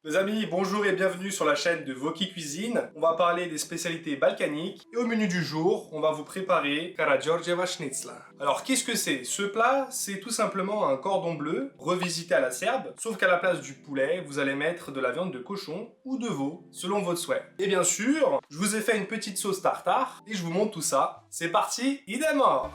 Les amis, bonjour et bienvenue sur la chaîne de Voki Cuisine. On va parler des spécialités balkaniques et au menu du jour, on va vous préparer Karageorgieva Schnitzla. Alors qu'est-ce que c'est? Ce plat, c'est tout simplement un cordon bleu revisité à la serbe, sauf qu'à la place du poulet, vous allez mettre de la viande de cochon ou de veau, selon votre souhait. Et bien sûr, je vous ai fait une petite sauce tartare et je vous montre tout ça. C'est parti, idem mort.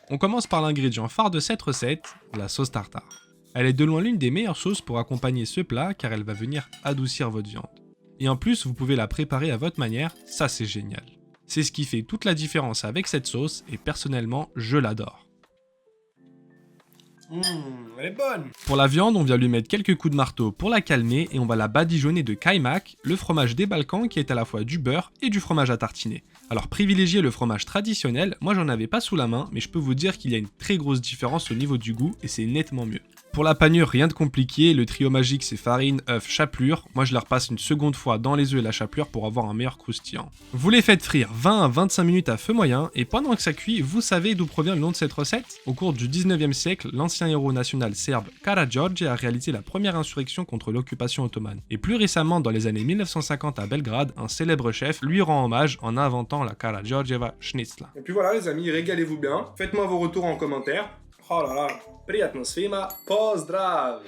On commence par l'ingrédient phare de cette recette, la sauce tartare. Elle est de loin l'une des meilleures sauces pour accompagner ce plat car elle va venir adoucir votre viande. Et en plus, vous pouvez la préparer à votre manière, ça c'est génial. C'est ce qui fait toute la différence avec cette sauce et personnellement, je l'adore. Elle est bonne. Pour la viande, on vient lui mettre quelques coups de marteau pour la calmer et on va la badigeonner de kaymak, le fromage des Balkans qui est à la fois du beurre et du fromage à tartiner. Alors privilégiez le fromage traditionnel, moi j'en avais pas sous la main, mais je peux vous dire qu'il y a une très grosse différence au niveau du goût et c'est nettement mieux. Pour la panure, rien de compliqué, le trio magique c'est farine, œuf, chapelure. Moi je la repasse une seconde fois dans les œufs et la chapelure pour avoir un meilleur croustillant. Vous les faites frire 20 à 25 minutes à feu moyen et pendant que ça cuit, vous savez d'où provient le nom de cette recette? Au cours du 19e siècle, l'ancien héros national serbe Karađorđe a réalisé la première insurrection contre l'occupation ottomane. Et plus récemment, dans les années 1950 à Belgrade, un célèbre chef lui rend hommage en inventant la Karađorđeva Schnitzla. Et puis voilà les amis, régalez-vous bien. Faites-moi vos retours en commentaire. Oh là là, prijatno svima, pozdrav!